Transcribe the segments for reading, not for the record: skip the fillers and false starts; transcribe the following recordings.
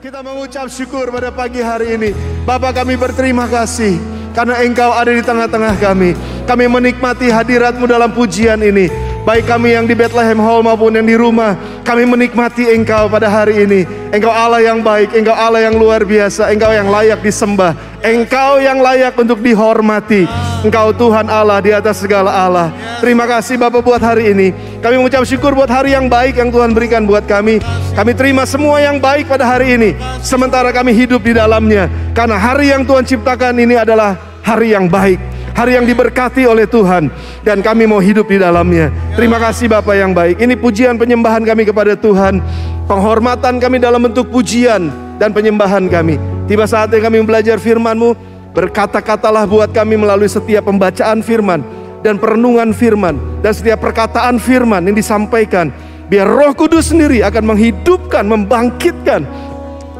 Kita mengucap syukur pada pagi hari ini. Bapa, kami berterima kasih karena Engkau ada di tengah-tengah kami. Kami menikmati hadirat-Mu dalam pujian ini. Baik kami yang di Bethlehem Hall maupun yang di rumah, kami menikmati Engkau pada hari ini. Engkau Allah yang baik, Engkau Allah yang luar biasa, Engkau yang layak disembah, Engkau yang layak untuk dihormati. Engkau Tuhan Allah di atas segala Allah. Terima kasih Bapak buat hari ini. Kami mengucap syukur buat hari yang baik yang Tuhan berikan buat kami. Kami terima semua yang baik pada hari ini, sementara kami hidup di dalamnya. Karena hari yang Tuhan ciptakan ini adalah hari yang baik, hari yang diberkati oleh Tuhan, dan kami mau hidup di dalamnya. Terima kasih Bapa yang baik. Ini pujian penyembahan kami kepada Tuhan, penghormatan kami dalam bentuk pujian dan penyembahan kami. Tiba saatnya kami belajar firman-Mu. Berkata-katalah buat kami melalui setiap pembacaan firman dan perenungan firman, dan setiap perkataan firman yang disampaikan. Biar Roh Kudus sendiri akan menghidupkan, membangkitkan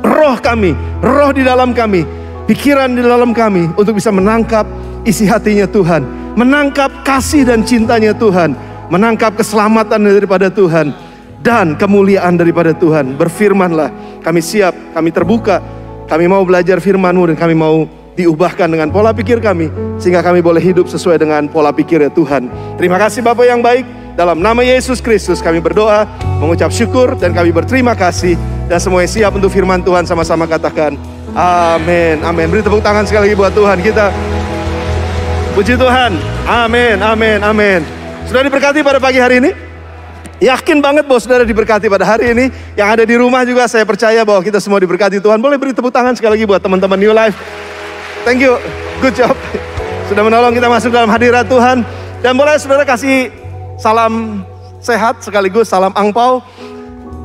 roh kami, roh di dalam kami, pikiran di dalam kami, untuk bisa menangkap isi hatinya Tuhan, menangkap kasih dan cintanya Tuhan, menangkap keselamatan daripada Tuhan, dan kemuliaan daripada Tuhan. Berfirmanlah, kami siap, kami terbuka, kami mau belajar firman-Mu, dan kami mau diubahkan dengan pola pikir kami, sehingga kami boleh hidup sesuai dengan pola pikirnya Tuhan. Terima kasih Bapa yang baik. Dalam nama Yesus Kristus kami berdoa, mengucap syukur, dan kami berterima kasih. Dan semuanya siap untuk firman Tuhan, sama-sama katakan amin, amin. Beri tepuk tangan sekali lagi buat Tuhan kita. Puji Tuhan, amin, amin, amin. Sudah diberkati pada pagi hari ini? Yakin banget bahwa saudara diberkati pada hari ini. Yang ada di rumah juga saya percaya bahwa kita semua diberkati Tuhan. Boleh beri tepuk tangan sekali lagi buat teman-teman New Life. Thank you, good job. Sudah menolong kita masuk dalam hadirat Tuhan. Dan boleh saudara kasih salam sehat sekaligus salam angpau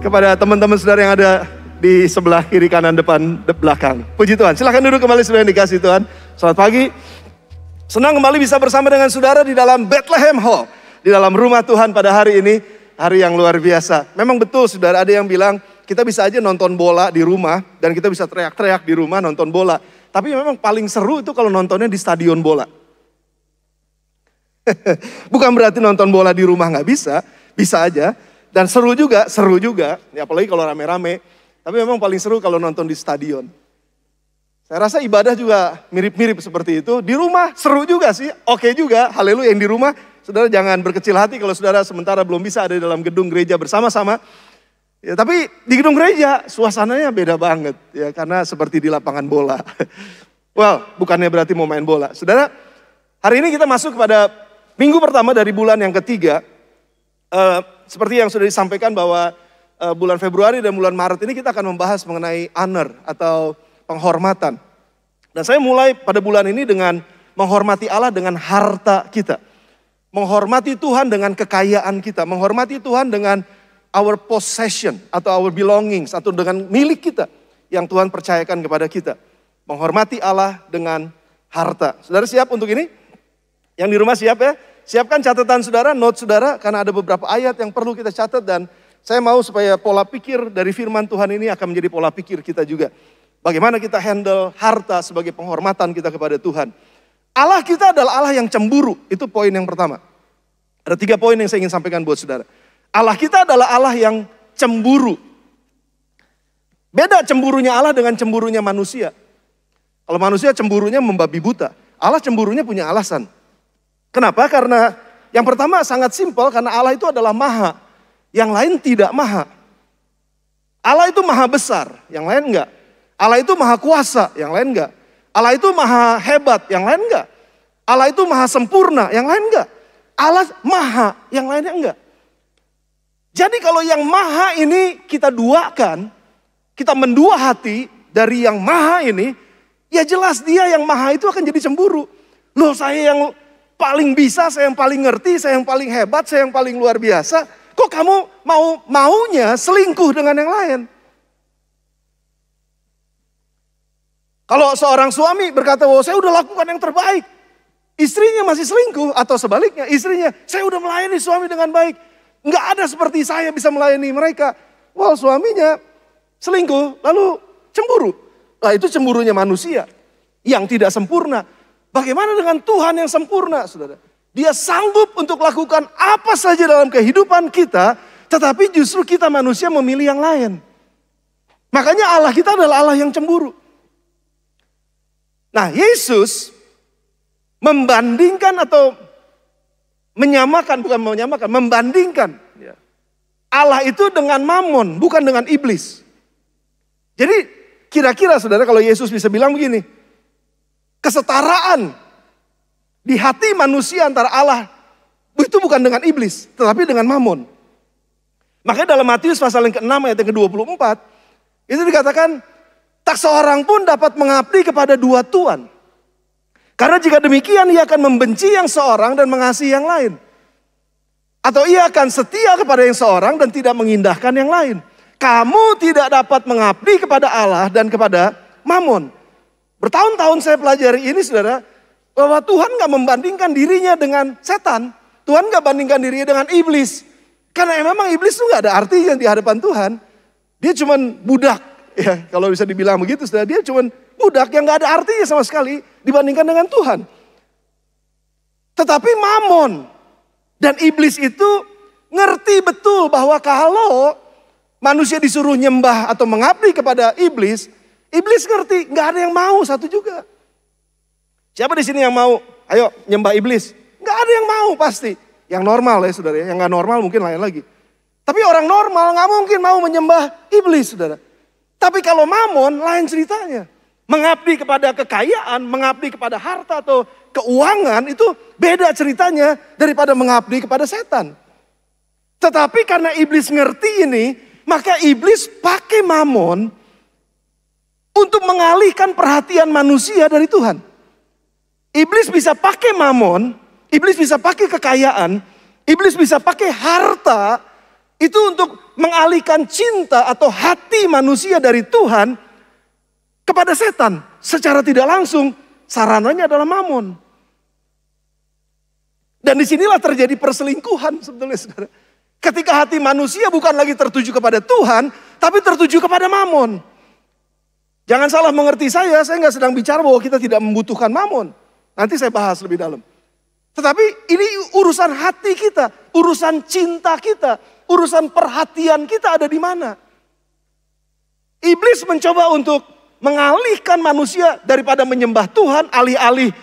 kepada teman-teman saudara yang ada di sebelah kiri, kanan, depan, belakang. Puji Tuhan. Silahkan duduk kembali saudara yang dikasih Tuhan. Selamat pagi. Senang kembali bisa bersama dengan saudara di dalam Bethlehem Hall, di dalam rumah Tuhan pada hari ini. Hari yang luar biasa. Memang betul saudara, ada yang bilang kita bisa aja nonton bola di rumah, dan kita bisa teriak-teriak di rumah nonton bola. Tapi memang paling seru itu kalau nontonnya di stadion bola. Bukan berarti nonton bola di rumah nggak bisa, bisa aja. Dan seru juga, ya, apalagi kalau rame-rame. Tapi memang paling seru kalau nonton di stadion. Saya rasa ibadah juga mirip-mirip seperti itu. Di rumah seru juga sih, oke juga, haleluya. Yang di rumah, saudara jangan berkecil hati kalau saudara sementara belum bisa ada di dalam gedung gereja bersama-sama. Ya, tapi di gedung gereja suasananya beda banget ya, karena seperti di lapangan bola. Well, bukannya berarti mau main bola. Saudara, hari ini kita masuk kepada minggu pertama dari bulan yang ketiga. Seperti yang sudah disampaikan bahwa bulan Februari dan bulan Maret ini kita akan membahas mengenai honor atau penghormatan. Dan saya mulai pada bulan ini dengan menghormati Allah dengan harta kita. Menghormati Tuhan dengan kekayaan kita. Menghormati Tuhan dengan our possession atau our belongings, atau dengan milik kita yang Tuhan percayakan kepada kita. Menghormati Allah dengan harta. Saudara siap untuk ini? Yang di rumah siap ya? Siapkan catatan saudara, note saudara, karena ada beberapa ayat yang perlu kita catat, dan saya mau supaya pola pikir dari firman Tuhan ini akan menjadi pola pikir kita juga. Bagaimana kita handle harta sebagai penghormatan kita kepada Tuhan. Allah kita adalah Allah yang cemburu, itu poin yang pertama. Ada 3 poin yang saya ingin sampaikan buat saudara. Allah kita adalah Allah yang cemburu. Beda cemburunya Allah dengan cemburunya manusia. Kalau manusia cemburunya membabi buta. Allah cemburunya punya alasan. Kenapa? Karena yang pertama sangat simpel, karena Allah itu adalah maha. Yang lain tidak maha. Allah itu maha besar, yang lain enggak. Allah itu maha kuasa, yang lain enggak. Allah itu maha hebat, yang lain enggak. Allah itu maha sempurna, yang lain enggak. Allah maha, yang lainnya enggak. Jadi kalau yang maha ini kita duakan, kita mendua hati dari yang maha ini, ya jelas dia yang maha itu akan jadi cemburu. Loh, saya yang paling bisa, saya yang paling ngerti, saya yang paling hebat, saya yang paling luar biasa. Kok kamu maunya selingkuh dengan yang lain? Kalau seorang suami berkata, oh saya udah lakukan yang terbaik. Istrinya masih selingkuh, atau sebaliknya istrinya, saya udah melayani suami dengan baik. Nggak ada seperti saya bisa melayani mereka. Wah, suaminya selingkuh, lalu cemburu. Nah, itu cemburunya manusia yang tidak sempurna. Bagaimana dengan Tuhan yang sempurna, saudara? Dia sanggup untuk lakukan apa saja dalam kehidupan kita, tetapi justru kita manusia memilih yang lain. Makanya Allah kita adalah Allah yang cemburu. Nah, Yesus membandingkan atau menyamakan, bukan menyamakan, membandingkan Allah itu dengan Mammon, bukan dengan iblis. Jadi kira-kira saudara kalau Yesus bisa bilang begini, kesetaraan di hati manusia antara Allah itu bukan dengan iblis, tetapi dengan Mammon. Makanya dalam Matius pasal yang ke-6 ayat yang ke-24, itu dikatakan, tak seorang pun dapat mengabdi kepada dua tuan. Karena jika demikian ia akan membenci yang seorang dan mengasihi yang lain. Atau ia akan setia kepada yang seorang dan tidak mengindahkan yang lain. Kamu tidak dapat mengabdi kepada Allah dan kepada Mammon. Bertahun-tahun saya pelajari ini saudara, bahwa Tuhan gak membandingkan dirinya dengan setan. Tuhan gak bandingkan dirinya dengan iblis. Karena memang iblis itu gak ada artinya di hadapan Tuhan. Dia cuman budak, ya kalau bisa dibilang begitu, saudara. Dia cuman budak yang gak ada artinya sama sekali dibandingkan dengan Tuhan. Tetapi Mammon dan iblis itu ngerti betul bahwa kalau manusia disuruh nyembah atau mengabdi kepada iblis, iblis ngerti gak ada yang mau satu juga. Siapa di sini yang mau? Ayo nyembah iblis. Gak ada yang mau pasti. Yang normal ya saudara, yang gak normal mungkin lain lagi. Tapi orang normal gak mungkin mau menyembah iblis saudara. Tapi kalau Mammon lain ceritanya. Mengabdi kepada kekayaan, mengabdi kepada harta atau keuangan itu beda ceritanya daripada mengabdi kepada setan. Tetapi karena iblis ngerti ini, maka iblis pakai Mammon untuk mengalihkan perhatian manusia dari Tuhan. Iblis bisa pakai Mammon, iblis bisa pakai kekayaan, iblis bisa pakai harta, itu untuk mengalihkan cinta atau hati manusia dari Tuhan kepada setan. Secara tidak langsung, sarananya adalah Mammon. Dan disinilah terjadi perselingkuhan sebetulnya saudara. Ketika hati manusia bukan lagi tertuju kepada Tuhan, tapi tertuju kepada Mammon. Jangan salah mengerti saya nggak sedang bicara bahwa kita tidak membutuhkan Mammon. Nanti saya bahas lebih dalam. Tetapi ini urusan hati kita, urusan cinta kita, urusan perhatian kita ada di mana. Iblis mencoba untuk mengalihkan manusia daripada menyembah Tuhan, alih-alih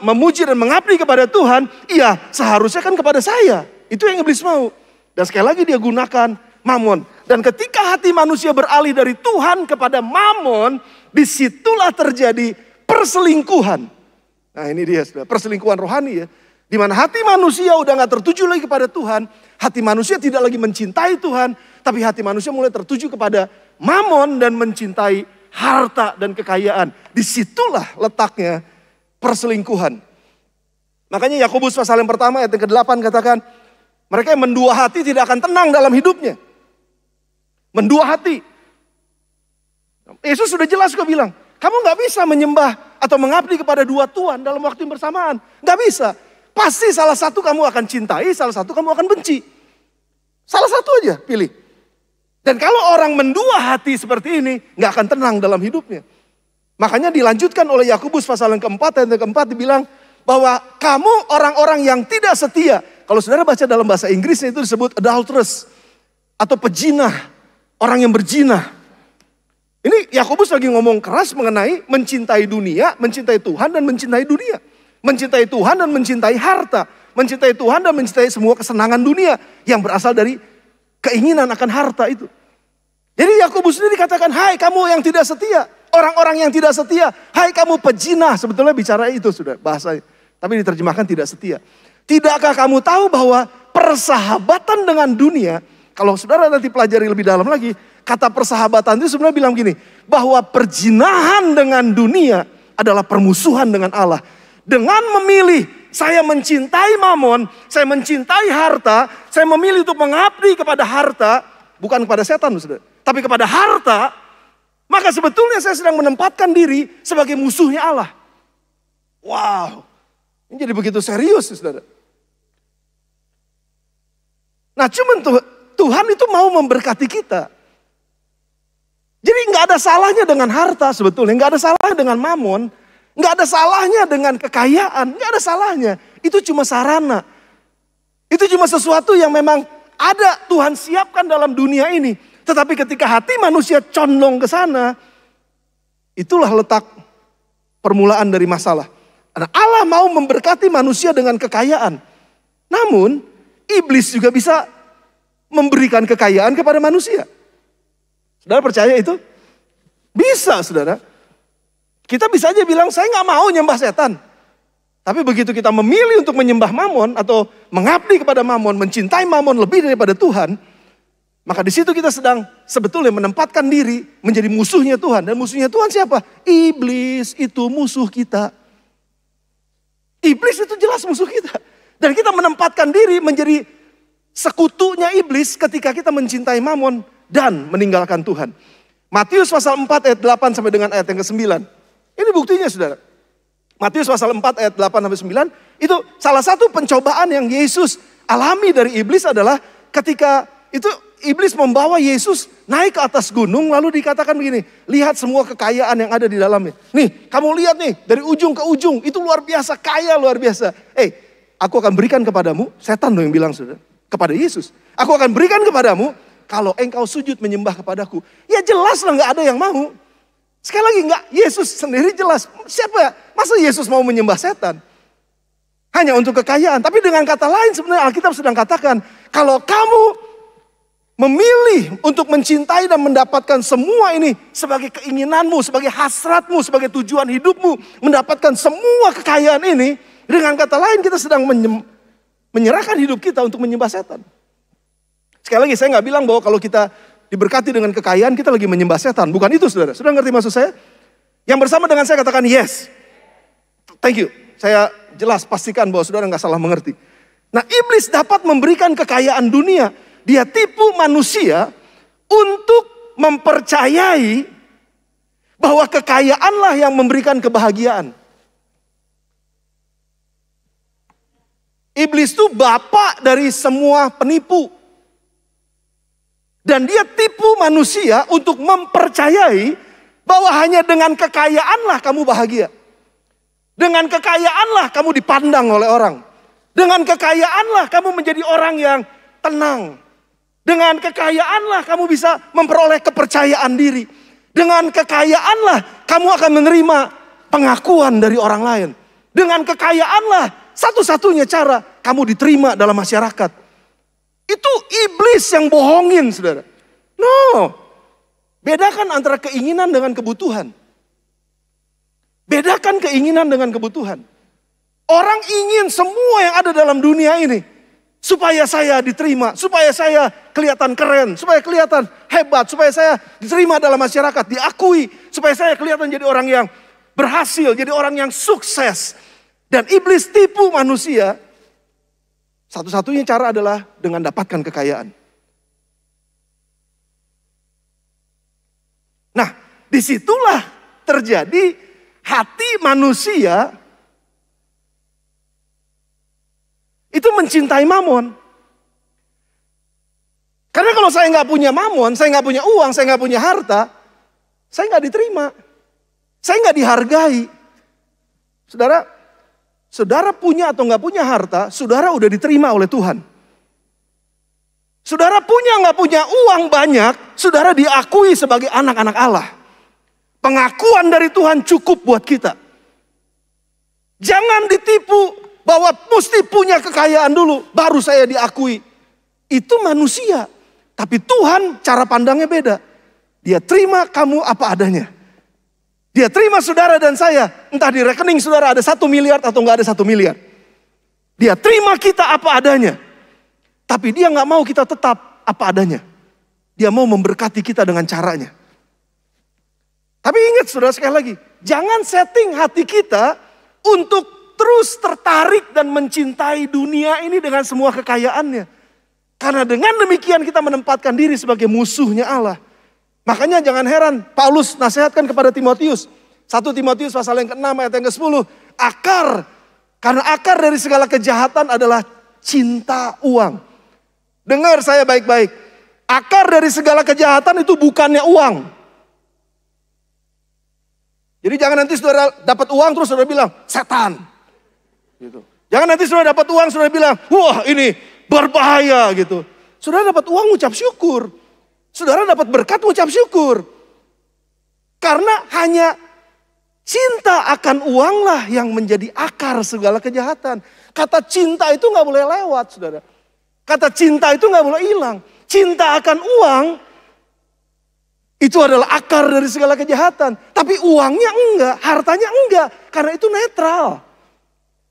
memuji dan mengabdi kepada Tuhan. Iya, seharusnya kan kepada saya. Itu yang iblis mau. Dan sekali lagi dia gunakan Mammon. Dan ketika hati manusia beralih dari Tuhan kepada Mammon, disitulah terjadi perselingkuhan. Nah ini dia, perselingkuhan rohani ya. Di mana hati manusia udah gak tertuju lagi kepada Tuhan. Hati manusia tidak lagi mencintai Tuhan. Tapi hati manusia mulai tertuju kepada Mammon dan mencintai harta dan kekayaan. Disitulah letaknya perselingkuhan. Makanya Yakobus pasal yang pertama ayat yang ke-8 katakan, mereka yang mendua hati tidak akan tenang dalam hidupnya. Mendua hati. Yesus sudah jelas kok bilang, kamu gak bisa menyembah atau mengabdi kepada dua tuan dalam waktu yang bersamaan. Gak bisa. Pasti salah satu kamu akan cintai, salah satu kamu akan benci. Salah satu aja pilih. Dan kalau orang mendua hati seperti ini, gak akan tenang dalam hidupnya. Makanya dilanjutkan oleh Yakobus pasal yang keempat, ayat yang keempat dibilang bahwa kamu orang-orang yang tidak setia. Kalau saudara baca dalam bahasa Inggrisnya itu disebut adulterous atau pejinah, orang yang berjinah. Ini Yakobus lagi ngomong keras mengenai mencintai dunia, mencintai Tuhan dan mencintai dunia. Mencintai Tuhan dan mencintai harta. Mencintai Tuhan dan mencintai semua kesenangan dunia yang berasal dari keinginan akan harta itu. Jadi Yakobus ini dikatakan, hai kamu yang tidak setia. Orang-orang yang tidak setia. Hai kamu pejinah. Sebetulnya bicara itu sudah bahasanya. Tapi diterjemahkan tidak setia. Tidakkah kamu tahu bahwa persahabatan dengan dunia. Kalau saudara nanti pelajari lebih dalam lagi. Kata persahabatan itu sebenarnya bilang gini. Bahwa perjinahan dengan dunia adalah permusuhan dengan Allah. Dengan memilih saya mencintai Mammon, saya mencintai harta, saya memilih untuk mengabdi kepada harta, bukan kepada setan, saudara, tapi kepada harta, maka sebetulnya saya sedang menempatkan diri sebagai musuhnya Allah. Wow, ini jadi begitu serius, saudara. Nah, cuman Tuhan itu mau memberkati kita. Jadi nggak ada salahnya dengan harta sebetulnya, nggak ada salahnya dengan Mammon. Nggak ada salahnya dengan kekayaan, nggak ada salahnya. Itu cuma sarana. Itu cuma sesuatu yang memang ada Tuhan siapkan dalam dunia ini. Tetapi ketika hati manusia condong ke sana, itulah letak permulaan dari masalah. Nah, Allah mau memberkati manusia dengan kekayaan. Namun, iblis juga bisa memberikan kekayaan kepada manusia. Saudara percaya itu? Bisa, saudara. Kita bisa aja bilang, saya nggak mau nyembah setan. Tapi begitu kita memilih untuk menyembah Mamon atau mengabdi kepada Mamon, mencintai Mamon lebih daripada Tuhan, maka di situ kita sedang sebetulnya menempatkan diri menjadi musuhnya Tuhan. Dan musuhnya Tuhan siapa? Iblis itu musuh kita. Iblis itu jelas musuh kita. Dan kita menempatkan diri menjadi sekutunya iblis ketika kita mencintai Mamon dan meninggalkan Tuhan. Matius pasal 4 ayat 8 sampai dengan ayat yang ke-9. Ini buktinya, saudara. Matius pasal 4 ayat 8 sampai 9. Itu salah satu pencobaan yang Yesus alami dari iblis adalah ketika itu iblis membawa Yesus naik ke atas gunung lalu dikatakan begini, lihat semua kekayaan yang ada di dalamnya. Nih, kamu lihat nih dari ujung ke ujung, itu luar biasa, kaya luar biasa. Aku akan berikan kepadamu, setan loh yang bilang, saudara. Kepada Yesus, aku akan berikan kepadamu kalau engkau sujud menyembah kepadaku. Ya jelas lah gak ada yang mau. Sekali lagi gak, Yesus sendiri jelas. Siapa? Masa Yesus mau menyembah setan? Hanya untuk kekayaan. Tapi dengan kata lain sebenarnya Alkitab sedang katakan, kalau kamu memilih untuk mencintai dan mendapatkan semua ini sebagai keinginanmu, sebagai hasratmu, sebagai tujuan hidupmu, mendapatkan semua kekayaan ini, dengan kata lain kita sedang menyerahkan hidup kita untuk menyembah setan. Sekali lagi saya nggak bilang bahwa kalau kita diberkati dengan kekayaan kita lagi menyembah setan. Bukan itu, saudara. Sudah ngerti maksud saya? Yang bersama dengan saya katakan yes. Thank you. Saya jelas pastikan bahwa saudara nggak salah mengerti. Nah, iblis dapat memberikan kekayaan dunia. Dia tipu manusia untuk mempercayai bahwa kekayaanlah yang memberikan kebahagiaan. Iblis itu bapak dari semua penipu. Dan dia tipu manusia untuk mempercayai bahwa hanya dengan kekayaanlah kamu bahagia. Dengan kekayaanlah kamu dipandang oleh orang. Dengan kekayaanlah kamu menjadi orang yang tenang. Dengan kekayaanlah kamu bisa memperoleh kepercayaan diri. Dengan kekayaanlah kamu akan menerima pengakuan dari orang lain. Dengan kekayaanlah satu-satunya cara kamu diterima dalam masyarakat. Itu iblis yang bohongin, saudara. No. Bedakan antara keinginan dengan kebutuhan. Bedakan keinginan dengan kebutuhan. Orang ingin semua yang ada dalam dunia ini. Supaya saya diterima, supaya saya kelihatan keren, supaya kelihatan hebat, supaya saya diterima dalam masyarakat, diakui. Supaya saya kelihatan jadi orang yang berhasil, jadi orang yang sukses. Dan iblis tipu manusia. Satu-satunya cara adalah dengan dapatkan kekayaan. Nah, disitulah terjadi hati manusia itu mencintai Mamon. Karena kalau saya nggak punya Mamon, saya nggak punya uang, saya nggak punya harta, saya nggak diterima, saya nggak dihargai. Saudara punya atau nggak punya harta, saudara udah diterima oleh Tuhan. Saudara punya nggak punya uang banyak, saudara diakui sebagai anak-anak Allah. Pengakuan dari Tuhan cukup buat kita. Jangan ditipu bahwa mesti punya kekayaan dulu, baru saya diakui. Itu manusia. Tapi Tuhan cara pandangnya beda. Dia terima kamu apa adanya. Dia terima saudara dan saya, entah di rekening saudara ada 1 miliar atau nggak ada 1 miliar. Dia terima kita apa adanya. Tapi dia nggak mau kita tetap apa adanya. Dia mau memberkati kita dengan caranya. Tapi ingat saudara sekali lagi, jangan setting hati kita untuk terus tertarik dan mencintai dunia ini dengan semua kekayaannya. Karena dengan demikian kita menempatkan diri sebagai musuhnya Allah. Makanya jangan heran Paulus nasihatkan kepada Timotius. 1 Timotius pasal yang ke-6 ayat yang ke-10. Karena akar dari segala kejahatan adalah cinta uang. Dengar saya baik-baik. Akar dari segala kejahatan itu bukannya uang. Jadi jangan nanti saudara dapat uang terus saudara bilang setan. Gitu. Jangan nanti saudara dapat uang saudara bilang wah ini berbahaya gitu. Saudara dapat uang ucap syukur. saudara dapat berkat ucap syukur. Karena hanya cinta akan uanglah yang menjadi akar segala kejahatan. Kata cinta itu nggak boleh lewat, saudara. Kata cinta itu nggak boleh hilang. Cinta akan uang itu adalah akar dari segala kejahatan. Tapi uangnya enggak, hartanya enggak. Karena itu netral.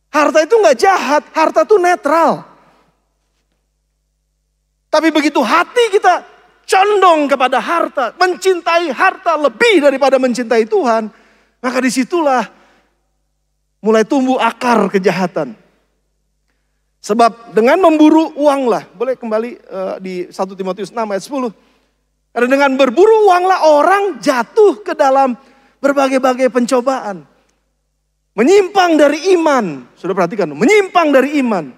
Harta itu nggak jahat, harta itu netral. Tapi begitu hati kita condong kepada harta, mencintai harta lebih daripada mencintai Tuhan, maka disitulah mulai tumbuh akar kejahatan. Sebab dengan memburu uanglah, boleh kembali di 1 Timotius 6 ayat 10. Karena dengan berburu uanglah orang jatuh ke dalam berbagai-bagai pencobaan. Menyimpang dari iman, sudah perhatikan, menyimpang dari iman.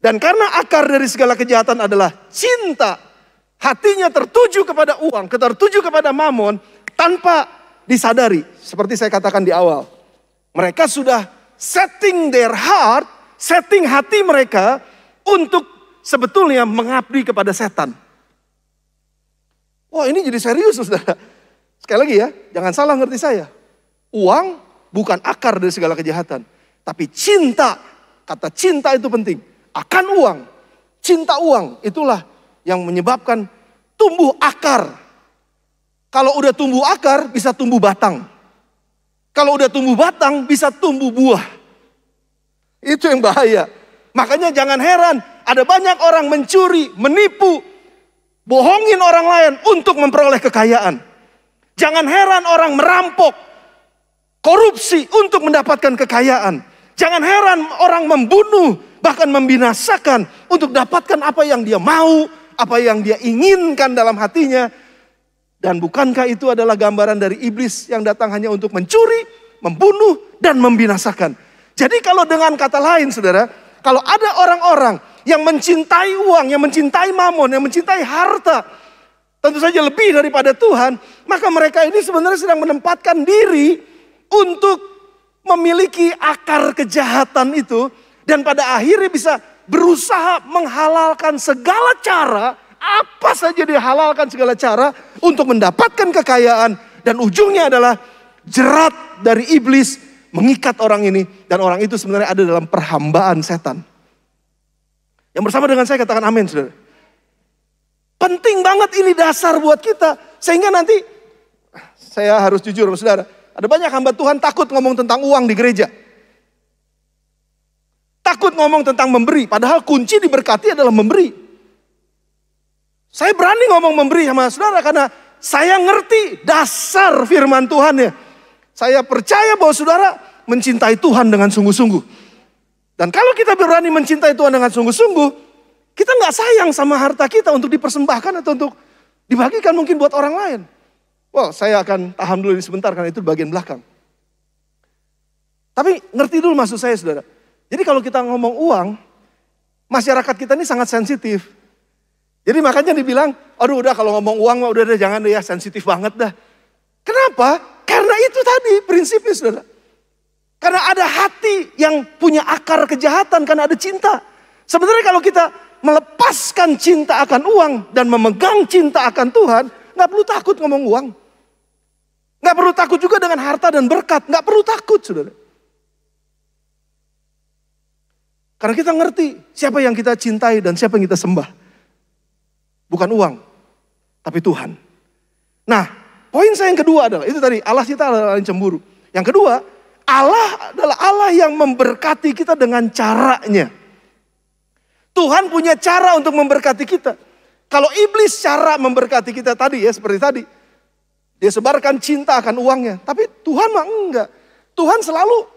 Dan karena akar dari segala kejahatan adalah cinta, hatinya tertuju kepada uang, tertuju kepada mamon, tanpa disadari. Seperti saya katakan di awal. Mereka sudah setting their heart, setting hati mereka untuk sebetulnya mengabdi kepada setan. Wah, ini jadi serius, saudara. Sekali lagi ya, jangan salah ngerti saya. Uang bukan akar dari segala kejahatan. Tapi cinta, kata cinta itu penting. Akan uang, cinta uang, itulah yang menyebabkan tumbuh akar. Kalau udah tumbuh akar, bisa tumbuh batang. Kalau udah tumbuh batang, bisa tumbuh buah. Itu yang bahaya. Makanya jangan heran, ada banyak orang mencuri, menipu, bohongin orang lain untuk memperoleh kekayaan. Jangan heran orang merampok, korupsi untuk mendapatkan kekayaan. Jangan heran orang membunuh, bahkan membinasakan untuk dapatkan apa yang dia mau, apa yang dia inginkan dalam hatinya. Dan bukankah itu adalah gambaran dari iblis yang datang hanya untuk mencuri, membunuh, dan membinasakan. Jadi kalau dengan kata lain, saudara, kalau ada orang-orang yang mencintai uang, yang mencintai mamon, yang mencintai harta, tentu saja lebih daripada Tuhan, maka mereka ini sebenarnya sedang menempatkan diri untuk memiliki akar kejahatan itu. Dan pada akhirnya bisa berusaha menghalalkan segala cara, apa saja dihalalkan segala cara untuk mendapatkan kekayaan. Dan ujungnya adalah jerat dari iblis mengikat orang ini. Dan orang itu sebenarnya ada dalam perhambaan setan. Yang bersama dengan saya katakan amin, saudara. Penting banget ini dasar buat kita. Sehingga nanti, saya harus jujur sama saudara, ada banyak hamba Tuhan takut ngomong tentang uang di gereja. Takut ngomong tentang memberi, padahal kunci diberkati adalah memberi. Saya berani ngomong memberi sama saudara karena saya ngerti dasar firman Tuhan ya. Saya percaya bahwa saudara mencintai Tuhan dengan sungguh-sungguh. Dan kalau kita berani mencintai Tuhan dengan sungguh-sungguh, kita nggak sayang sama harta kita untuk dipersembahkan atau untuk dibagikan mungkin buat orang lain. Wah, saya akan tahan dulu ini sebentar karena itu bagian belakang. Tapi ngerti dulu maksud saya, saudara. Jadi kalau kita ngomong uang, masyarakat kita ini sangat sensitif. Jadi makanya dibilang, aduh udah kalau ngomong uang mah udah jangan deh ya, sensitif banget dah. Kenapa? Karena itu tadi prinsipnya, saudara. Karena ada hati yang punya akar kejahatan, karena ada cinta. Sebenarnya kalau kita melepaskan cinta akan uang dan memegang cinta akan Tuhan, nggak perlu takut ngomong uang. Nggak perlu takut juga dengan harta dan berkat, nggak perlu takut, saudara. Karena kita ngerti siapa yang kita cintai dan siapa yang kita sembah. Bukan uang, tapi Tuhan. Nah, poin saya yang kedua adalah, itu tadi, Allah kita adalah yang cemburu. Yang kedua, Allah adalah Allah yang memberkati kita dengan caranya. Tuhan punya cara untuk memberkati kita. Kalau iblis cara memberkati kita tadi ya, seperti tadi. Dia sebarkan cinta akan uangnya. Tapi Tuhan mah enggak. Tuhan selalu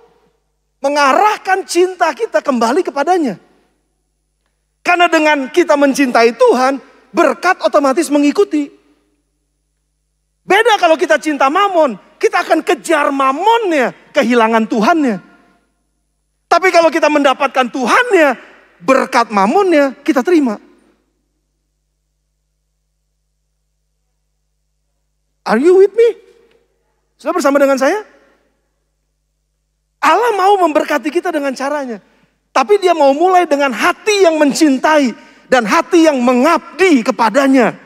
mengarahkan cinta kita kembali kepadanya. Karena dengan kita mencintai Tuhan, berkat otomatis mengikuti. Beda kalau kita cinta mamon, kita akan kejar mamonnya, kehilangan Tuhannya. Tapi kalau kita mendapatkan Tuhannya, berkat mamonnya kita terima. Are you with me? Sudah bersama dengan saya? Allah mau memberkati kita dengan caranya. Tapi dia mau mulai dengan hati yang mencintai dan hati yang mengabdi kepadanya.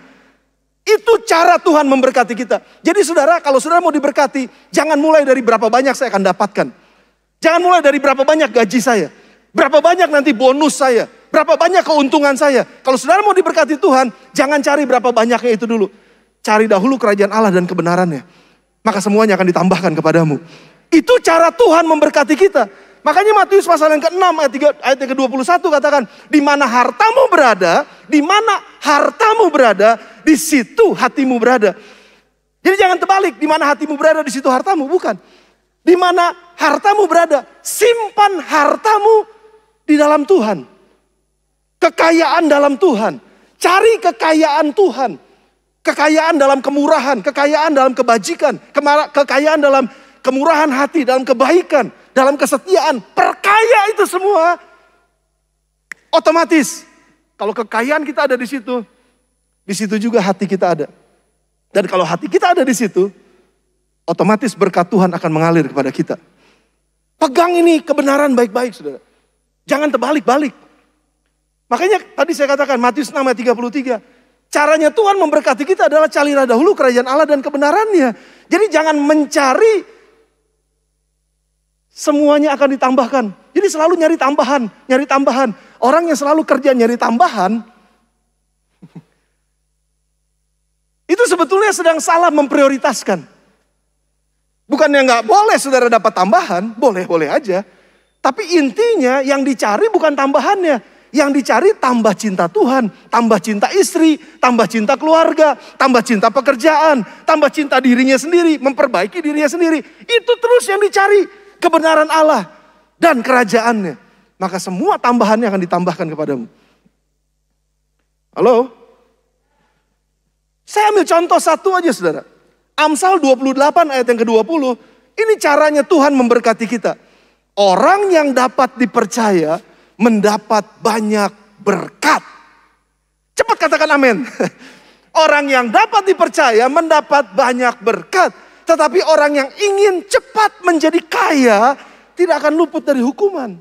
Itu cara Tuhan memberkati kita. Jadi saudara, kalau saudara mau diberkati, jangan mulai dari berapa banyak saya akan dapatkan. Jangan mulai dari berapa banyak gaji saya. Berapa banyak nanti bonus saya. Berapa banyak keuntungan saya. Kalau saudara mau diberkati Tuhan, jangan cari berapa banyaknya itu dulu. Cari dahulu kerajaan Allah dan kebenarannya. Maka semuanya akan ditambahkan kepadamu. Itu cara Tuhan memberkati kita. Makanya Matius pasal yang ke-6 ayat yang ke-21 katakan, di mana hartamu berada, di situ hatimu berada. Jadi jangan terbalik, di mana hatimu berada, di situ hartamu, bukan. Di mana hartamu berada, simpan hartamu di dalam Tuhan. Kekayaan dalam Tuhan. Cari kekayaan Tuhan. Kekayaan dalam kemurahan, kekayaan dalam kebajikan, kekayaan dalam kemurahan hati, dalam kebaikan, dalam kesetiaan. Perkaya itu semua. Otomatis, kalau kekayaan kita ada di situ juga hati kita ada. Dan kalau hati kita ada di situ, otomatis berkat Tuhan akan mengalir kepada kita. Pegang ini kebenaran baik-baik, saudara. Jangan terbalik-balik. Makanya tadi saya katakan Matius 6 ayat 33. Caranya Tuhan memberkati kita adalah carilah dahulu kerajaan Allah dan kebenarannya. Jadi jangan mencari semuanya akan ditambahkan. Jadi selalu nyari tambahan. Orang yang selalu kerja nyari tambahan, itu sebetulnya sedang salah memprioritaskan. Bukannya nggak boleh saudara dapat tambahan, boleh-boleh aja. Tapi intinya yang dicari bukan tambahannya. Yang dicari tambah cinta Tuhan, tambah cinta istri, tambah cinta keluarga, tambah cinta pekerjaan, tambah cinta dirinya sendiri, memperbaiki dirinya sendiri. Itu terus yang dicari, kebenaran Allah dan kerajaannya. Maka semua tambahannya akan ditambahkan kepadamu. Halo? Saya ambil contoh satu aja saudara. Amsal 28 ayat yang ke-20. Ini caranya Tuhan memberkati kita. Orang yang dapat dipercaya mendapat banyak berkat. Cepat katakan amin. Orang yang dapat dipercaya mendapat banyak berkat. Tetapi orang yang ingin cepat menjadi kaya tidak akan luput dari hukuman.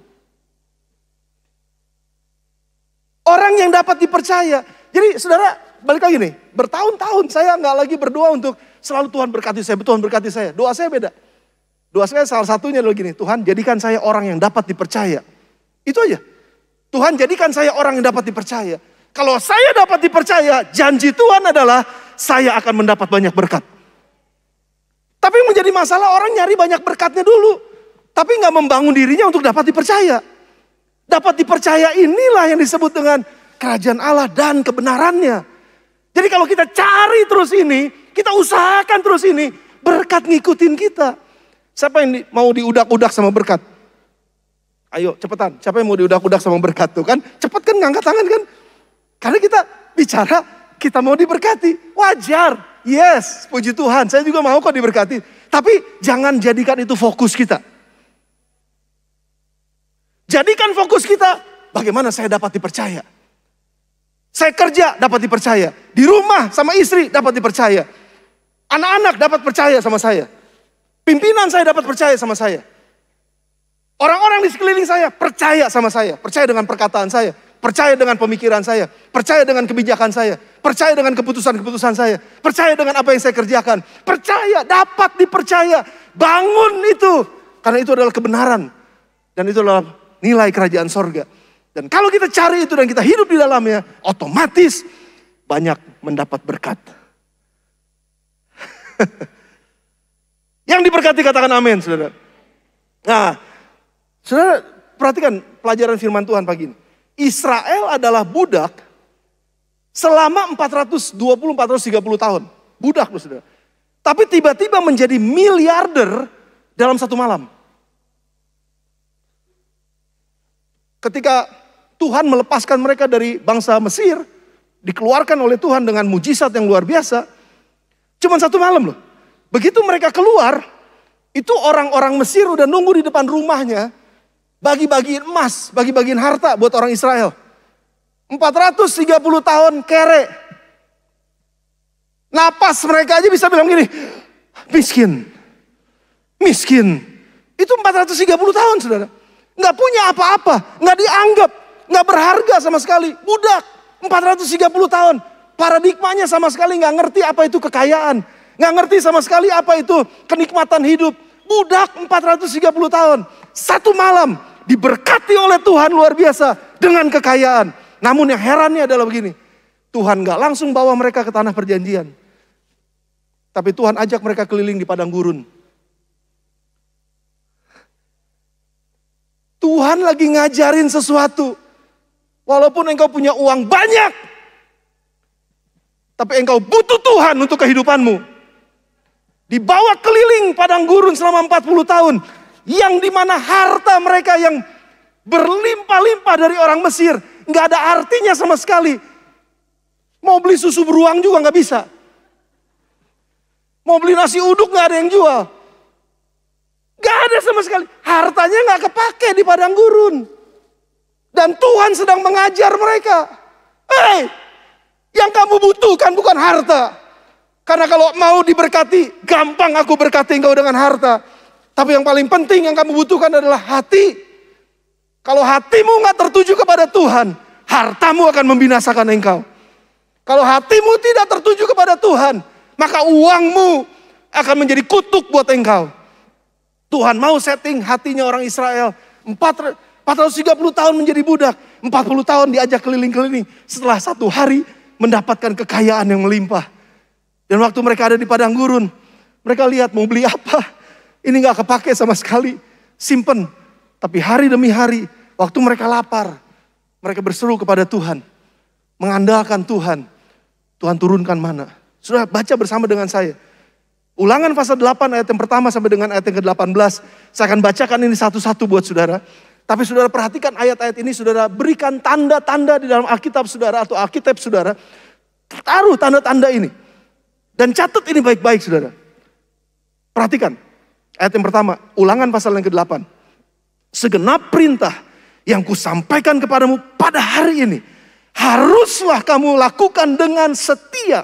Orang yang dapat dipercaya. Jadi saudara balik lagi nih. Bertahun-tahun saya nggak lagi berdoa untuk selalu Tuhan berkati saya. Tuhan berkati saya. Doa saya beda. Doa saya salah satunya adalah gini. Tuhan jadikan saya orang yang dapat dipercaya. Itu aja. Tuhan jadikan saya orang yang dapat dipercaya. Kalau saya dapat dipercaya, janji Tuhan adalah saya akan mendapat banyak berkat. Tapi yang menjadi masalah orang nyari banyak berkatnya dulu. Tapi nggak membangun dirinya untuk dapat dipercaya. Dapat dipercaya inilah yang disebut dengan kerajaan Allah dan kebenarannya. Jadi kalau kita cari terus ini, kita usahakan terus ini, berkat ngikutin kita. Siapa yang mau diudak-udak sama berkat? Ayo cepetan, siapa yang mau diudak-udak sama berkat tuh kan? Cepet kan ngangkat tangan kan? Karena kita bicara, kita mau diberkati. Wajar, yes, puji Tuhan, saya juga mau kok diberkati. Tapi jangan jadikan itu fokus kita. Jadikan fokus kita, bagaimana saya dapat dipercaya. Saya kerja dapat dipercaya. Di rumah sama istri dapat dipercaya. Anak-anak dapat percaya sama saya. Pimpinan saya dapat percaya sama saya. Orang-orang di sekeliling saya percaya sama saya. Percaya dengan perkataan saya. Percaya dengan pemikiran saya. Percaya dengan kebijakan saya. Percaya dengan keputusan-keputusan saya. Percaya dengan apa yang saya kerjakan. Percaya, dapat dipercaya. Bangun itu. Karena itu adalah kebenaran. Dan itu adalah nilai kerajaan sorga. Dan kalau kita cari itu dan kita hidup di dalamnya, otomatis banyak mendapat berkat. Yang diberkati katakan amin, saudara. Nah, saudara perhatikan pelajaran firman Tuhan pagi ini. Israel adalah budak selama 430-430 tahun. Budak loh saudara. Tapi tiba-tiba menjadi miliarder dalam satu malam. Ketika Tuhan melepaskan mereka dari bangsa Mesir, dikeluarkan oleh Tuhan dengan mujizat yang luar biasa. Cuma satu malam loh. Begitu mereka keluar, itu orang-orang Mesir udah nunggu di depan rumahnya, bagi-bagiin emas, bagi-bagiin harta buat orang Israel. 430 tahun kere. Napas mereka aja bisa bilang gini, miskin. Miskin. Itu 430 tahun saudara. Nggak punya apa-apa, nggak dianggap, nggak berharga sama sekali. Budak, 430 tahun. paradigmanya sama sekali nggak ngerti apa itu kekayaan. Nggak ngerti sama sekali apa itu kenikmatan hidup. Budak 430 tahun. Satu malam diberkati oleh Tuhan luar biasa dengan kekayaan. Namun yang herannya adalah begini. Tuhan nggak langsung bawa mereka ke tanah perjanjian. Tapi Tuhan ajak mereka keliling di padang gurun. Tuhan lagi ngajarin sesuatu. Walaupun engkau punya uang banyak. Tapi engkau butuh Tuhan untuk kehidupanmu. Dibawa keliling padang gurun selama 40 tahun. Yang dimana harta mereka yang berlimpah-limpah dari orang Mesir. Nggak ada artinya sama sekali. Mau beli susu beruang juga nggak bisa. Mau beli nasi uduk nggak ada yang jual. Gak ada sama sekali. Hartanya gak kepake di padang gurun. Dan Tuhan sedang mengajar mereka. Hei, yang kamu butuhkan bukan harta. Karena kalau mau diberkati, gampang aku berkati engkau dengan harta. Tapi yang paling penting yang kamu butuhkan adalah hati. Kalau hatimu gak tertuju kepada Tuhan, hartamu akan membinasakan engkau. Kalau hatimu tidak tertuju kepada Tuhan, maka uangmu akan menjadi kutuk buat engkau. Tuhan mau setting hatinya orang Israel. 430 tahun menjadi budak. 40 tahun diajak keliling-keliling. Setelah 1 hari mendapatkan kekayaan yang melimpah. Dan waktu mereka ada di padang gurun. Mereka lihat mau beli apa. Ini gak kepake sama sekali. Simpen. Tapi hari demi hari. Waktu mereka lapar. Mereka berseru kepada Tuhan. Mengandalkan Tuhan. Tuhan turunkan mana. Sudah baca bersama dengan saya. Ulangan pasal 8 ayat yang pertama sampai dengan ayat yang ke-18. Saya akan bacakan ini satu-satu buat saudara. Tapi saudara perhatikan ayat-ayat ini, saudara berikan tanda-tanda di dalam Alkitab saudara atau Alkitab saudara. Taruh tanda-tanda ini. Dan catat ini baik-baik saudara. Perhatikan ayat yang pertama, ulangan pasal yang ke-8. Segenap perintah yang kusampaikan kepadamu pada hari ini, haruslah kamu lakukan dengan setia.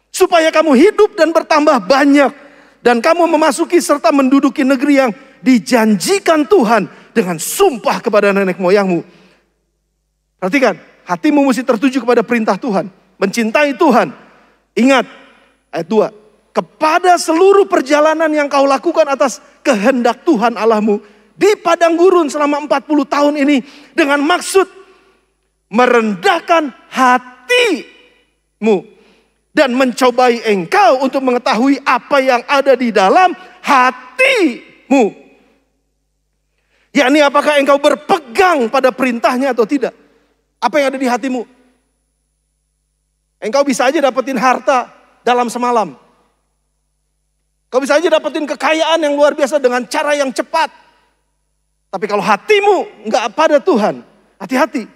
Supaya kamu hidup dan bertambah banyak. Dan kamu memasuki serta menduduki negeri yang dijanjikan Tuhan dengan sumpah kepada nenek moyangmu. Perhatikan, hatimu mesti tertuju kepada perintah Tuhan. Mencintai Tuhan. Ingat, ayat 2. Kepada seluruh perjalanan yang kau lakukan atas kehendak Tuhan Allahmu. Di padang gurun selama 40 tahun ini. Dengan maksud merendahkan hatimu. Dan mencobai engkau untuk mengetahui apa yang ada di dalam hatimu. Yakni apakah engkau berpegang pada perintahnya atau tidak. Apa yang ada di hatimu. Engkau bisa aja dapetin harta dalam semalam. Kau bisa aja dapetin kekayaan yang luar biasa dengan cara yang cepat. Tapi kalau hatimu nggak pada Tuhan, hati-hati.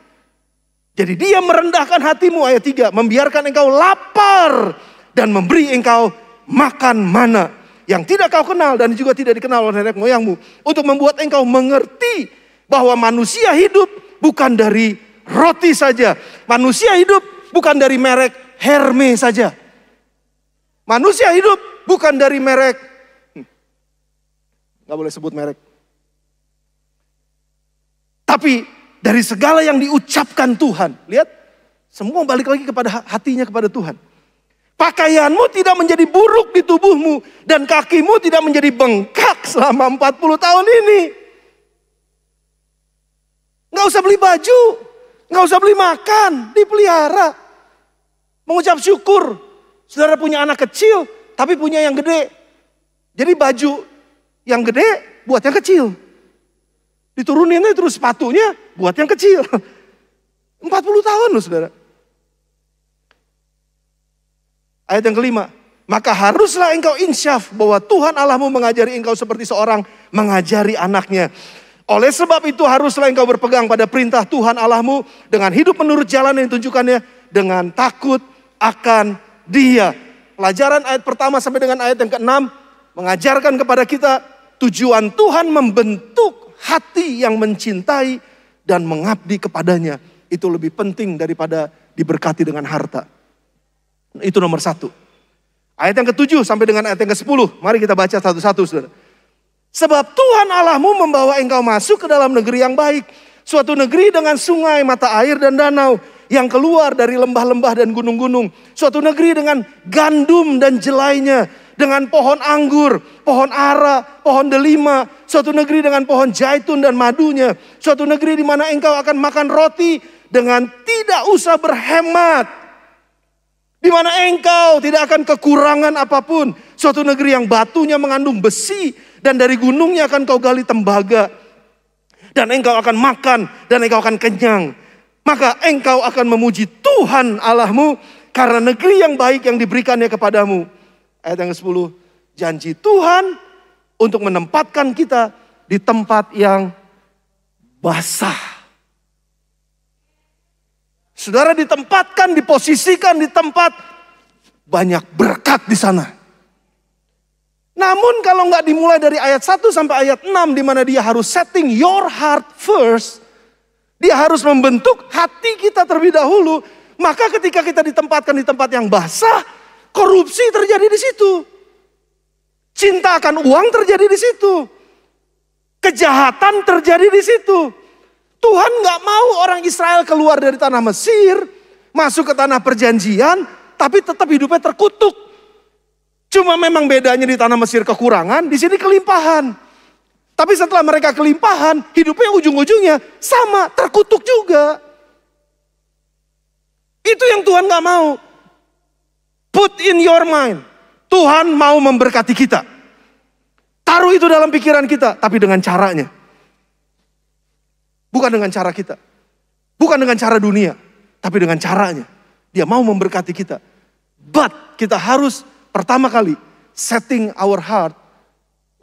Jadi dia merendahkan hatimu, ayat 3. Membiarkan engkau lapar dan memberi engkau makan mana yang tidak kau kenal dan juga tidak dikenal oleh nenek moyangmu. Untuk membuat engkau mengerti bahwa manusia hidup bukan dari roti saja. Manusia hidup bukan dari merek Hermes saja. Manusia hidup bukan dari merek, gak boleh sebut merek. Tapi dari segala yang diucapkan Tuhan. Lihat, semua balik lagi kepada hatinya kepada Tuhan. Pakaianmu tidak menjadi buruk di tubuhmu. Dan kakimu tidak menjadi bengkak selama 40 tahun ini. Gak usah beli baju. Gak usah beli makan. Dipelihara. Mengucap syukur. Saudara punya anak kecil, tapi punya yang gede. Jadi baju yang gede buat yang kecil. Dituruninnya terus sepatunya buat yang kecil. 40 tahun loh saudara. Ayat yang kelima. Maka haruslah engkau insyaf bahwa Tuhan Allahmu mengajari engkau seperti seorang mengajari anaknya. Oleh sebab itu haruslah engkau berpegang pada perintah Tuhan Allahmu dengan hidup menurut jalan yang ditunjukkannya dengan takut akan Dia. Pelajaran ayat pertama sampai dengan ayat yang ke-6 mengajarkan kepada kita tujuan Tuhan membentuk hati yang mencintai dan mengabdi kepadanya. Itu lebih penting daripada diberkati dengan harta. Itu nomor 1. Ayat yang ke-7 sampai dengan ayat yang ke-10. Mari kita baca satu-satu saudara. Sebab Tuhan Allahmu membawa engkau masuk ke dalam negeri yang baik. Suatu negeri dengan sungai, mata air dan danau. yang keluar dari lembah-lembah dan gunung-gunung. Suatu negeri dengan gandum dan jelainya, dengan pohon anggur, pohon ara, pohon delima. Suatu negeri dengan pohon zaitun dan madunya. Suatu negeri di mana engkau akan makan roti dengan tidak usah berhemat. Di mana engkau tidak akan kekurangan apapun. Suatu negeri yang batunya mengandung besi dan dari gunungnya akan kau gali tembaga. Dan engkau akan makan dan engkau akan kenyang. Maka engkau akan memuji Tuhan Allahmu karena negeri yang baik yang diberikannya kepadamu. Ayat yang ke-10, janji Tuhan untuk menempatkan kita di tempat yang basah. Saudara ditempatkan, diposisikan di tempat banyak berkat di sana. Namun kalau nggak dimulai dari ayat 1 sampai ayat 6 di mana dia harus setting your heart first. Dia harus membentuk hati kita terlebih dahulu. Maka ketika kita ditempatkan di tempat yang basah, korupsi terjadi di situ. Cinta akan uang terjadi di situ. Kejahatan terjadi di situ. Tuhan nggak mau orang Israel keluar dari tanah Mesir, masuk ke tanah perjanjian, tapi tetap hidupnya terkutuk. Cuma memang bedanya di tanah Mesir kekurangan, di sini kelimpahan. Tapi setelah mereka kelimpahan, hidupnya ujung-ujungnya sama, terkutuk juga. Itu yang Tuhan gak mau. Put in your mind. Tuhan mau memberkati kita. Taruh itu dalam pikiran kita, tapi dengan caranya. Bukan dengan cara kita. Bukan dengan cara dunia, tapi dengan caranya. Dia mau memberkati kita. But kita harus pertama kali setting our heart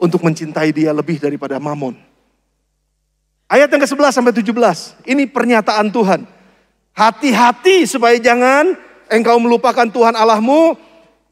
untuk mencintai dia lebih daripada mamon. Ayat yang ke-11 sampai 17. Ini pernyataan Tuhan. Hati-hati supaya jangan engkau melupakan Tuhan Allahmu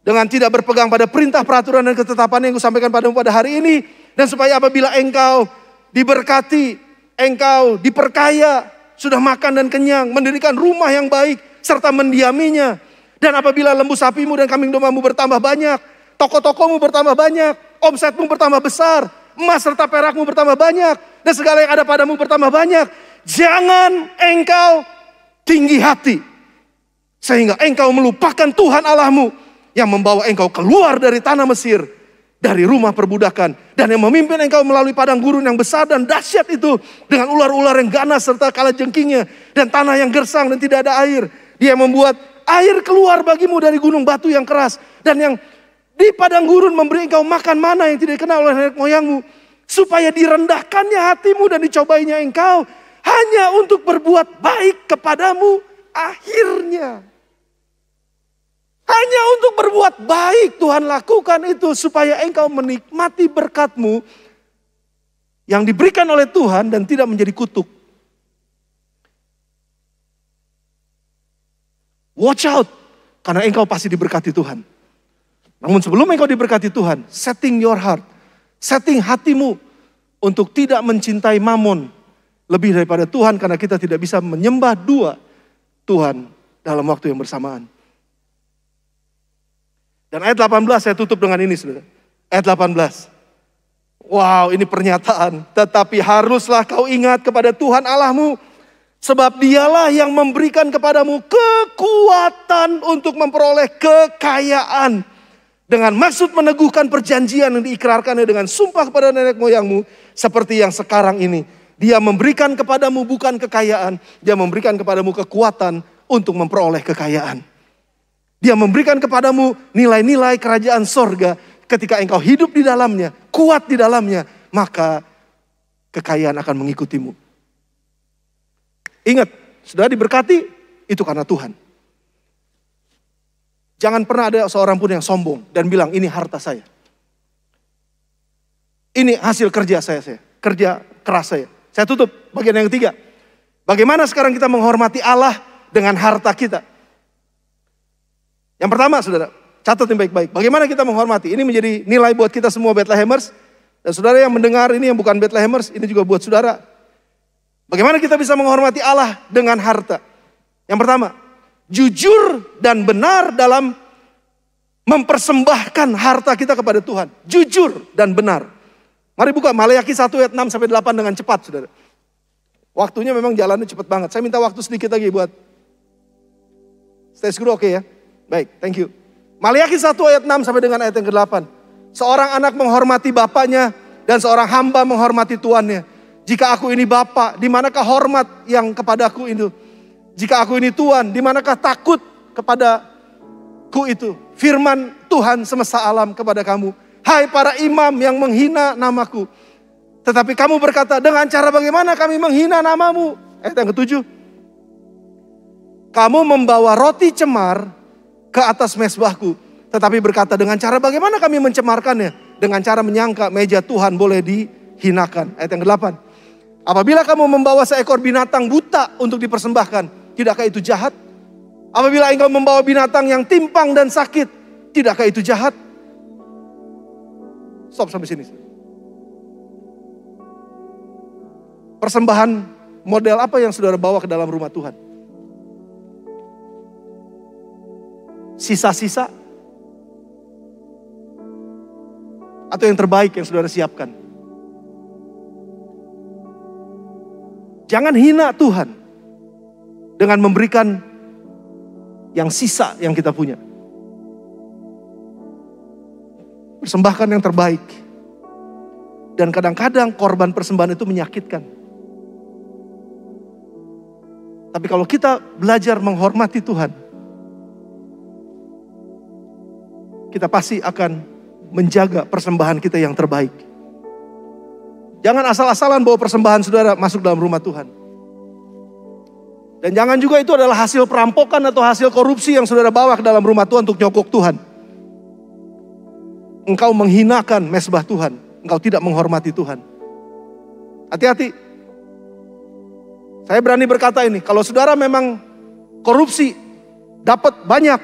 dengan tidak berpegang pada perintah, peraturan dan ketetapan yang kusampaikan padamu pada hari ini. Dan supaya apabila engkau diberkati, engkau diperkaya, sudah makan dan kenyang, mendirikan rumah yang baik serta mendiaminya. Dan apabila lembu sapimu dan kambing dombamu bertambah banyak, toko-tokomu bertambah banyak, omsetmu bertambah besar, emas serta perakmu bertambah banyak, dan segala yang ada padamu bertambah banyak, jangan engkau tinggi hati, sehingga engkau melupakan Tuhan Allahmu yang membawa engkau keluar dari tanah Mesir, dari rumah perbudakan, dan yang memimpin engkau melalui padang gurun yang besar dan dahsyat itu, dengan ular-ular yang ganas serta kalajengkingnya, dan tanah yang gersang dan tidak ada air. Dia membuat air keluar bagimu dari gunung batu yang keras. Dan yang di padang gurun memberi engkau makan mana yang tidak dikenal oleh nenek moyangmu. Supaya direndahkannya hatimu dan dicobainya engkau. Hanya untuk berbuat baik kepadamu akhirnya. Hanya untuk berbuat baik Tuhan lakukan itu. Supaya engkau menikmati berkatmu yang diberikan oleh Tuhan dan tidak menjadi kutuk. Watch out, karena engkau pasti diberkati Tuhan. Namun sebelum engkau diberkati Tuhan, setting your heart, setting hatimu untuk tidak mencintai mamon lebih daripada Tuhan, karena kita tidak bisa menyembah dua Tuhan dalam waktu yang bersamaan. Dan ayat 18 saya tutup dengan ini, saudara. Ayat 18. Wow, ini pernyataan. Tetapi haruslah kau ingat kepada Tuhan Allahmu. Sebab dialah yang memberikan kepadamu kekuatan untuk memperoleh kekayaan. Dengan maksud meneguhkan perjanjian yang diikrarkannya dengan sumpah kepada nenek moyangmu. Seperti yang sekarang ini. Dia memberikan kepadamu bukan kekayaan. Dia memberikan kepadamu kekuatan untuk memperoleh kekayaan. Dia memberikan kepadamu nilai-nilai kerajaan sorga. Ketika engkau hidup di dalamnya, kuat di dalamnya, maka kekayaan akan mengikutimu. Ingat, sudah diberkati, itu karena Tuhan. Jangan pernah ada seorang pun yang sombong dan bilang ini harta saya. Ini hasil kerja saya. Kerja keras saya. Saya tutup bagian yang ketiga. Bagaimana sekarang kita menghormati Allah dengan harta kita? Yang pertama, saudara, catat yang baik-baik. Bagaimana kita menghormati? Ini menjadi nilai buat kita semua Bethlehemers. Dan saudara yang mendengar ini yang bukan Bethlehemers, ini juga buat saudara. Bagaimana kita bisa menghormati Allah dengan harta? Yang pertama, jujur dan benar dalam mempersembahkan harta kita kepada Tuhan. Jujur dan benar. Mari buka Maleakhi 1 ayat 6 sampai 8 dengan cepat, saudara. Waktunya memang jalannya cepat banget. Saya minta waktu sedikit lagi buat Stay screw oke ya? Baik, thank you. Maliaki 1 ayat 6 sampai dengan ayat yang ke-8. Seorang anak menghormati bapaknya dan seorang hamba menghormati tuannya. Jika aku ini bapa, di manakah hormat yang kepadaku itu? Jika aku ini tuan, di manakah takut kepadaku itu? Firman Tuhan semesta alam kepada kamu. Hai para imam yang menghina namaku. Tetapi kamu berkata, dengan cara bagaimana kami menghina namamu? Ayat yang ke-7. Kamu membawa roti cemar ke atas mezbahku. Tetapi berkata, dengan cara bagaimana kami mencemarkannya? Dengan cara menyangka meja Tuhan boleh dihinakan. Ayat yang ke-8. Apabila kamu membawa seekor binatang buta untuk dipersembahkan, tidakkah itu jahat? Apabila engkau membawa binatang yang timpang dan sakit, tidakkah itu jahat? Stop sampai sini. Persembahan model apa yang saudara bawa ke dalam rumah Tuhan? Sisa-sisa? Atau yang terbaik yang saudara siapkan? Jangan hina Tuhan dengan memberikan yang sisa yang kita punya. Persembahkan yang terbaik. Dan kadang-kadang korban persembahan itu menyakitkan. Tapi kalau kita belajar menghormati Tuhan, kita pasti akan menjaga persembahan kita yang terbaik. Jangan asal-asalan bawa persembahan saudara masuk dalam rumah Tuhan. Dan jangan juga itu adalah hasil perampokan atau hasil korupsi yang saudara bawa ke dalam rumah Tuhan untuk nyokok Tuhan. Engkau menghinakan mezbah Tuhan. Engkau tidak menghormati Tuhan. Hati-hati. Saya berani berkata ini, kalau saudara memang korupsi, dapat banyak.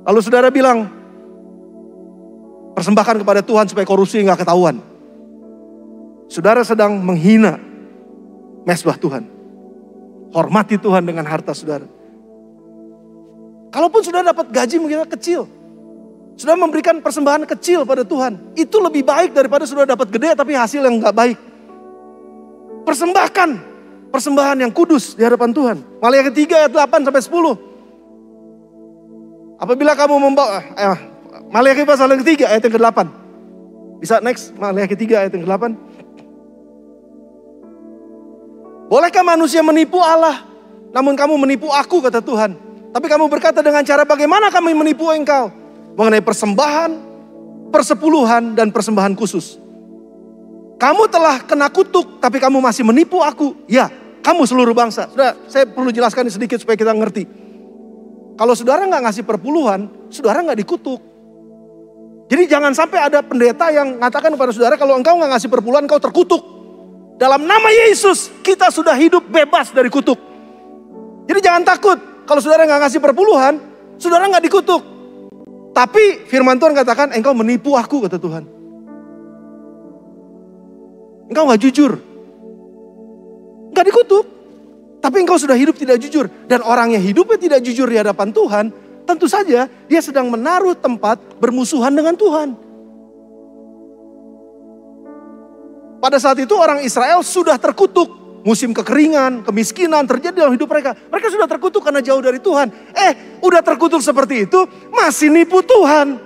Lalu saudara bilang, persembahkan kepada Tuhan supaya korupsi nggak ketahuan. Saudara sedang menghina mezbah Tuhan. Hormati Tuhan dengan harta saudara. Kalaupun saudara dapat gaji mungkin kecil, saudara memberikan persembahan kecil pada Tuhan, itu lebih baik daripada saudara dapat gede tapi hasil yang nggak baik. Persembahkan persembahan yang kudus di hadapan Tuhan. Maliaki 3 ayat 8 sampai 10. Apabila kamu membawa Maliaki pasal yang ketiga ayat yang ke-8. Bisa next Maliaki 3 ayat yang ke-8. Bolehkah manusia menipu Allah? Namun kamu menipu aku, kata Tuhan. Tapi kamu berkata, dengan cara bagaimana kami menipu engkau? Mengenai persembahan, persepuluhan, dan persembahan khusus. Kamu telah kena kutuk, tapi kamu masih menipu aku. Ya, kamu seluruh bangsa. Saudara, saya perlu jelaskan sedikit supaya kita ngerti. Kalau saudara nggak ngasih perpuluhan, saudara nggak dikutuk. Jadi jangan sampai ada pendeta yang mengatakan kepada saudara, kalau engkau nggak ngasih perpuluhan, engkau terkutuk. Dalam nama Yesus, kita sudah hidup bebas dari kutuk. Jadi jangan takut. Kalau saudara nggak ngasih perpuluhan, saudara nggak dikutuk. Tapi firman Tuhan katakan, engkau menipu aku, kata Tuhan. Engkau nggak jujur. Nggak dikutuk. Tapi engkau sudah hidup tidak jujur. Dan orang yang hidupnya tidak jujur di hadapan Tuhan, tentu saja dia sedang menaruh tempat bermusuhan dengan Tuhan. Pada saat itu orang Israel sudah terkutuk. Musim kekeringan, kemiskinan terjadi dalam hidup mereka. Mereka sudah terkutuk karena jauh dari Tuhan. Udah terkutuk seperti itu, masih nipu Tuhan.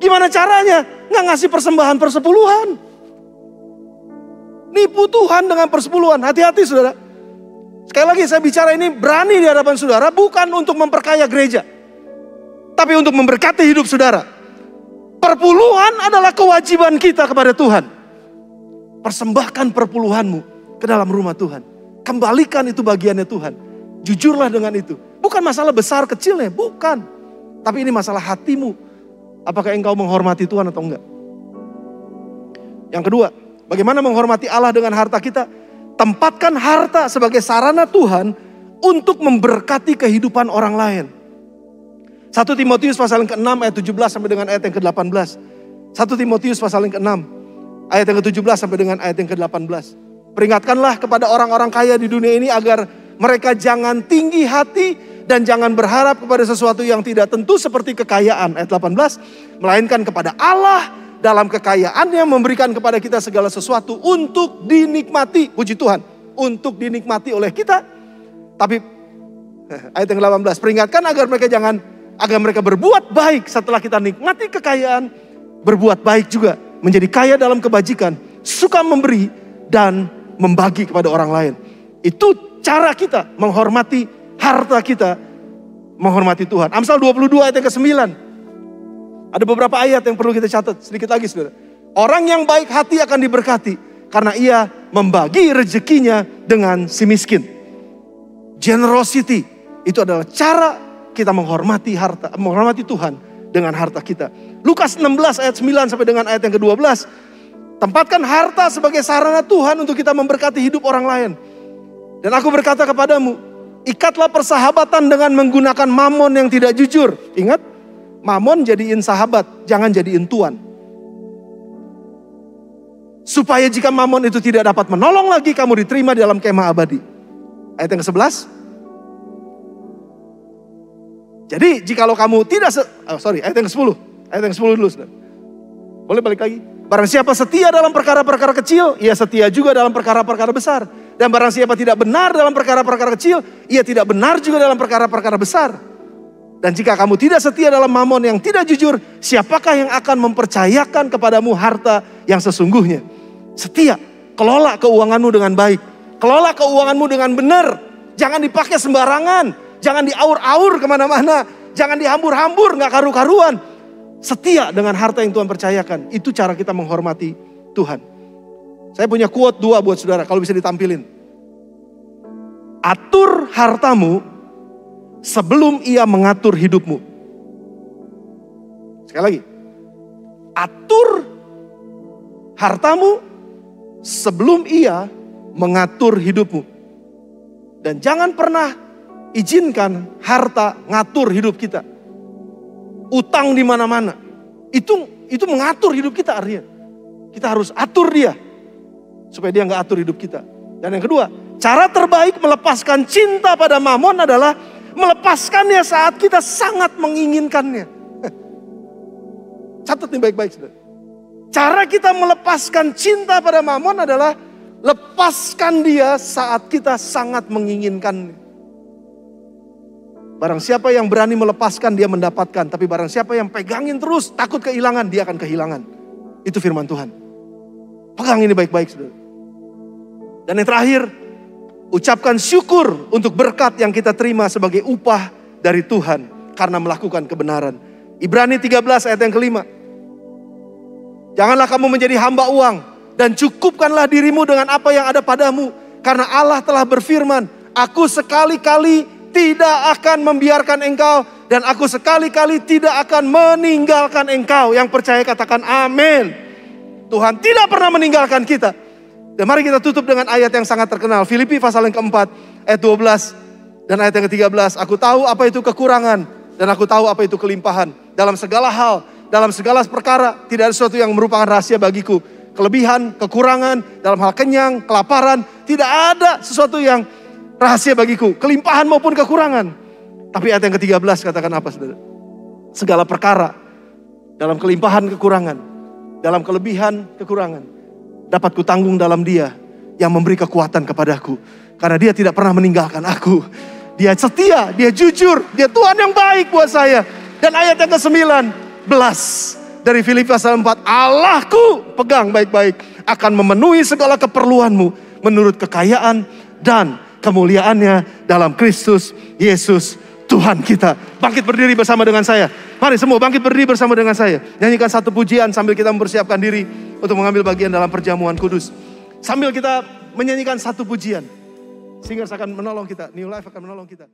Gimana caranya? Nggak ngasih persembahan persepuluhan. Nipu Tuhan dengan persepuluhan. Hati-hati saudara. Sekali lagi saya bicara ini berani di hadapan saudara. Bukan untuk memperkaya gereja. Tapi untuk memberkati hidup saudara. Perpuluhan adalah kewajiban kita kepada Tuhan. Persembahkan perpuluhanmu ke dalam rumah Tuhan. Kembalikan itu bagiannya Tuhan. Jujurlah dengan itu. Bukan masalah besar kecilnya, bukan. Tapi ini masalah hatimu. Apakah engkau menghormati Tuhan atau enggak? Yang kedua, bagaimana menghormati Allah dengan harta kita? Tempatkan harta sebagai sarana Tuhan untuk memberkati kehidupan orang lain. 1 Timotius pasal yang ke-6 ayat 17 sampai dengan ayat yang ke-18. 1 Timotius pasal yang ke-6. Ayat yang ke-17 sampai dengan ayat yang ke-18. Peringatkanlah kepada orang-orang kaya di dunia ini agar mereka jangan tinggi hati dan jangan berharap kepada sesuatu yang tidak tentu seperti kekayaan. Ayat 18. Melainkan kepada Allah dalam kekayaannya memberikan kepada kita segala sesuatu untuk dinikmati. Puji Tuhan. Untuk dinikmati oleh kita. Tapi Ayat yang ke-18, peringatkan agar mereka berbuat baik setelah kita nikmati kekayaan, berbuat baik juga, menjadi kaya dalam kebajikan, suka memberi dan membagi kepada orang lain. Itu cara kita menghormati harta kita, menghormati Tuhan. Amsal 22 ayat yang ke-9. Ada beberapa ayat yang perlu kita catat sedikit lagi, saudara. Orang yang baik hati akan diberkati karena ia membagi rezekinya dengan si miskin. Generosity itu adalah cara kita menghormati harta, menghormati Tuhan dengan harta kita. Lukas 16 ayat 9 sampai dengan ayat yang ke-12. Tempatkan harta sebagai sarana Tuhan untuk kita memberkati hidup orang lain. Dan aku berkata kepadamu, ikatlah persahabatan dengan menggunakan mamon yang tidak jujur. Ingat, mamon jadiin sahabat, jangan jadiin tuan. Supaya jika mamon itu tidak dapat menolong lagi, kamu diterima di dalam kemah abadi. Ayat yang ke-11. Jadi jikalau kamu tidak, ayat yang ke-10. Ayat yang ke-10 dulu, saudara. Boleh balik lagi. Barang siapa setia dalam perkara-perkara kecil, ia setia juga dalam perkara-perkara besar. Dan barang siapa tidak benar dalam perkara-perkara kecil, ia tidak benar juga dalam perkara-perkara besar. Dan jika kamu tidak setia dalam mamon yang tidak jujur, siapakah yang akan mempercayakan kepadamu harta yang sesungguhnya? Setia, kelola keuanganmu dengan baik. Kelola keuanganmu dengan benar. Jangan dipakai sembarangan. Jangan diaur-aur kemana-mana. Jangan dihambur-hambur, gak karu-karuan. Setia dengan harta yang Tuhan percayakan. Itu cara kita menghormati Tuhan. Saya punya quote 2 buat saudara, kalau bisa ditampilin. Atur hartamu sebelum ia mengatur hidupmu. Sekali lagi. Atur hartamu sebelum ia mengatur hidupmu. Dan jangan pernah izinkan harta ngatur hidup kita. Utang di mana-mana. Itu mengatur hidup kita artinya. Kita harus atur dia supaya dia nggak atur hidup kita. Dan yang kedua, cara terbaik melepaskan cinta pada mamon adalah melepaskannya saat kita sangat menginginkannya. Catat nih baik-baik, saudara. Cara kita melepaskan cinta pada mamon adalah lepaskan dia saat kita sangat menginginkannya. Barang siapa yang berani melepaskan, dia mendapatkan. Tapi barang siapa yang pegangin terus, takut kehilangan, dia akan kehilangan. Itu firman Tuhan. Pegang ini baik-baik, saudara. Dan yang terakhir, ucapkan syukur untuk berkat yang kita terima sebagai upah dari Tuhan karena melakukan kebenaran. Ibrani 13 ayat yang ke-5. Janganlah kamu menjadi hamba uang dan cukupkanlah dirimu dengan apa yang ada padamu. Karena Allah telah berfirman, aku sekali-kali tidak akan membiarkan engkau dan aku sekali-kali tidak akan meninggalkan engkau. Yang percaya katakan amin. Tuhan tidak pernah meninggalkan kita. Dan mari kita tutup dengan ayat yang sangat terkenal. Filipi pasal yang keempat, ayat 12 dan ayat yang ke-13. Aku tahu apa itu kekurangan dan aku tahu apa itu kelimpahan. Dalam segala hal, dalam segala perkara, tidak ada sesuatu yang merupakan rahasia bagiku. Kelebihan, kekurangan, dalam hal kenyang, kelaparan, tidak ada sesuatu yang rahasia bagiku. Kelimpahan maupun kekurangan. Tapi ayat yang ke-13 katakan apa, saudara? Segala perkara, dalam kelimpahan kekurangan, dalam kelebihan kekurangan, dapat kutanggung dalam Dia yang memberi kekuatan kepadaku. Karena Dia tidak pernah meninggalkan aku. Dia setia, Dia jujur, Dia Tuhan yang baik buat saya. Dan ayat yang ke-19 dari Filipi pasal 4. Allahku, pegang baik-baik, akan memenuhi segala keperluanmu menurut kekayaan dan kemuliaannya dalam Kristus Yesus Tuhan kita. Bangkit berdiri bersama dengan saya. Mari semua bangkit berdiri bersama dengan saya. Nyanyikan satu pujian sambil kita mempersiapkan diri untuk mengambil bagian dalam perjamuan kudus. Sambil kita menyanyikan satu pujian, Singers akan menolong kita, New Life akan menolong kita.